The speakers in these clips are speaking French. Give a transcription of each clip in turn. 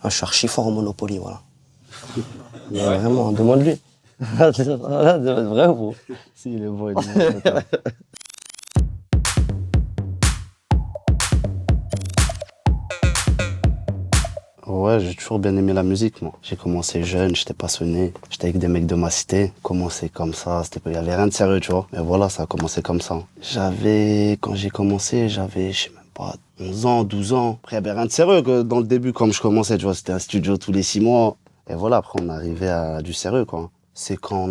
Ah, je suis archi fort au Monopoly, voilà. Mais vraiment, demande-lui. C'est vrai ou faux? Si, il est bon, il est bon. Ouais, j'ai toujours bien aimé la musique, moi. J'ai commencé jeune, j'étais passionné. J'étais avec des mecs de ma cité. Commencé comme ça, il y avait rien de sérieux, tu vois. Mais voilà, ça a commencé comme ça. Quand j'ai commencé, j'avais, je sais même pas, 11 ans, 12 ans. Après, il y avait rien de sérieux dans le début, comme je commençais, tu vois. C'était un studio tous les 6 mois. Et voilà, après, on arrivait à du sérieux, quoi. C'est quand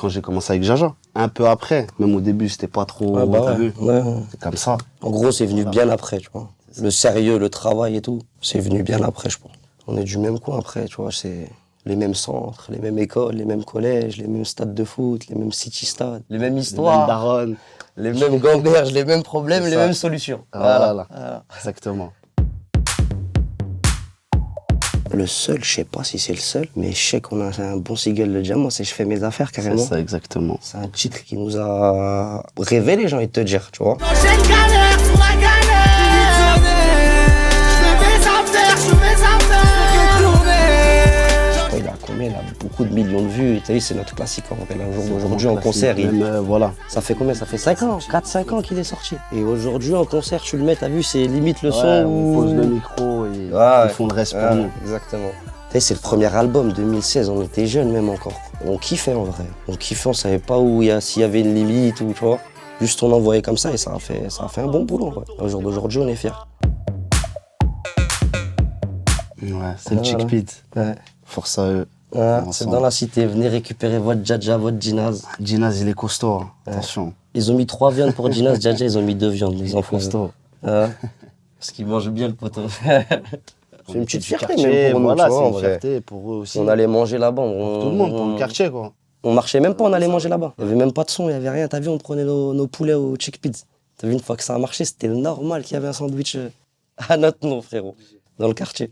j'ai commencé avec Jaja. Un peu après. Même au début, c'était pas trop, Ah bah t'as ouais, vu? ouais. C'est comme ça. En gros, c'est venu bien après, tu vois. Le sérieux, le travail et tout, c'est venu bien après, je pense. On est du même coin après, tu vois, c'est les mêmes centres, les mêmes écoles, les mêmes collèges, les mêmes stades de foot, les mêmes city-stades, les mêmes Les mêmes histoires, darons. les mêmes gamberges, les mêmes problèmes, C'est les ça. mêmes solutions. Voilà. Voilà. Exactement. Le seul, je sais pas si c'est le seul, mais je sais qu'on a un bon single de Diamant, c'est Je fais mes affaires carrément. C'est ça, exactement. C'est un titre qui nous a révélé, j'ai envie de te dire, tu vois. J'ai une galère sur la galère. Je fais mes affaires, je fais mes affaires. Je crois, il a combien? Il a beaucoup de millions de vues. Tu as vu, c'est notre classique en vrai. Là, aujourd'hui en Classique. concert, Même, voilà. ça fait combien? Ça fait 5 ans, 4-5 ans qu'il est sorti. Et aujourd'hui en concert, tu le mets, t'as vu, c'est limite le son Ouais, où... on pose le micro et Ouais, ils font le reste pour ouais, nous. exactement. Tu sais, c'est le premier album, 2016, on était jeunes même encore. On kiffait en vrai. On kiffait, on savait pas s'il y avait une limite ou tu vois. Juste on envoyait comme ça et ça a fait un bon boulot. Ouais. Au jour d'aujourd'hui, on est fiers. Ouais, c'est le Chickpit. Ouais. Force à eux. Ouais, c'est Ensemble. dans la cité, venez récupérer votre Djadja, votre Ginaz. Ginaz, il est costaud, hein. Attention. Ils ont mis 3 viandes pour Ginaz, Djadja, ils ont mis 2 viandes, les enfants. Costaud. Ouais. Parce qu'ils mangent bien le poteau. C'est une petite fierté quartier, même pour nous, voilà, tu vois, c'est en une vrai. fierté pour eux aussi. On allait manger là-bas. Tout le monde, pour le quartier, quoi. On marchait même pas, on allait manger là-bas. Il y avait même pas de son, il y avait rien. T'as vu, on prenait nos poulets au Chickpeas. T'as vu, une fois que ça a marché, c'était normal qu'il y avait un sandwich à notre nom, frérot, dans le quartier.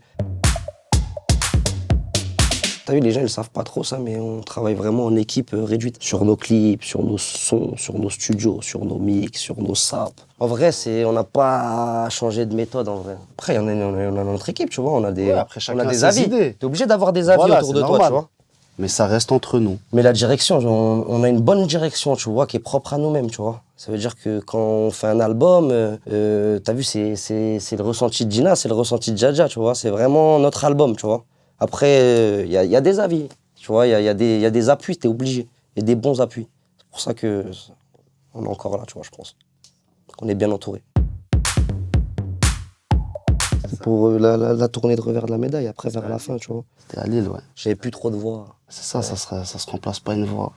T'as vu, les gens, ils savent pas trop ça, mais on travaille vraiment en équipe réduite. Sur nos clips, sur nos sons, sur nos studios, sur nos mix, sur nos saps. En vrai, on n'a pas changé de méthode, en vrai. Après, on a notre équipe, tu vois, on a des, Ouais, après, chacun on a des ses avis. idées. T'es obligé d'avoir des avis Voilà, autour c'est de toi, normal. tu vois. Mais ça reste entre nous. Mais la direction, on a une bonne direction, tu vois, qui est propre à nous-mêmes, tu vois. Ça veut dire que quand on fait un album, t'as vu, c'est le ressenti de Gina, c'est le ressenti de Djadja, tu vois. C'est vraiment notre album, tu vois. Après, il y a des avis, tu vois, il y a des appuis, t'es obligé. Il y a des bons appuis. C'est pour ça que on est encore là, tu vois, je pense. On est bien entouré. Pour la tournée de revers de la médaille, après, vers la fin, tu vois. C'était à Lille, ouais. J'avais plus trop de voix. C'est ça, ça se remplace pas une voix.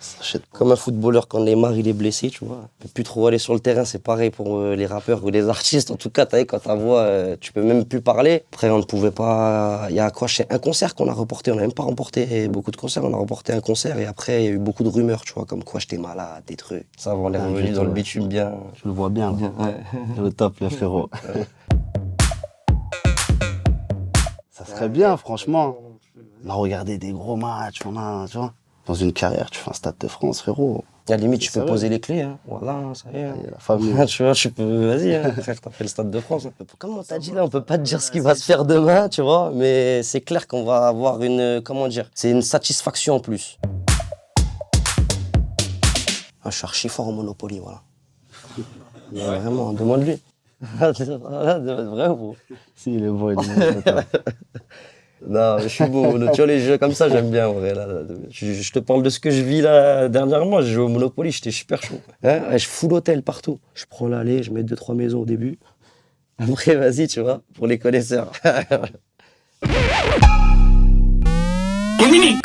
Comme un footballeur, quand Neymar il est blessé, tu vois, il peut plus trop aller sur le terrain, c'est pareil pour les rappeurs ou les artistes. En tout cas, t'as vu, quand ta voix, tu peux même plus parler. Après, on ne pouvait pas. Il y a quoi? C'est un concert qu'on a reporté, on n'a même pas remporté beaucoup de concerts, on a reporté un concert et après, il y a eu beaucoup de rumeurs, tu vois, comme quoi j'étais malade, des trucs. Ça, on est revenu dans le bitume bien. Je le vois bien, là. Ouais. Le top, le frérot. Ça serait bien, franchement. On a regardé des gros matchs, tu vois. Dans une carrière, tu fais un Stade de France, frérot. À la limite, tu C'est peux vrai. poser les clés, hein. Voilà, ça y est. Et la famille. Tu vois, tu peux, vas-y, hein, frère, t'as fait le Stade de France. Comme on t'a dit là, on peut pas te dire ce qui va se faire demain, tu vois, mais c'est clair qu'on va avoir comment dire, c'est une satisfaction en plus. Ah, je suis archi fort au Monopoly, voilà. Mais vraiment, demande-lui. C'est vrai ou faux? Si, il est bon, il est bon. Non, je suis beau. Tu vois, les jeux comme ça, j'aime bien, en vrai. Là. Je te parle de ce que je vis là dernièrement. J'ai joué au Monopoly, j'étais super chaud. Hein, je fous l'hôtel partout. Je prends l'allée, je mets 2-3 maisons au début. Après, vas-y, tu vois, pour les connaisseurs. Mini,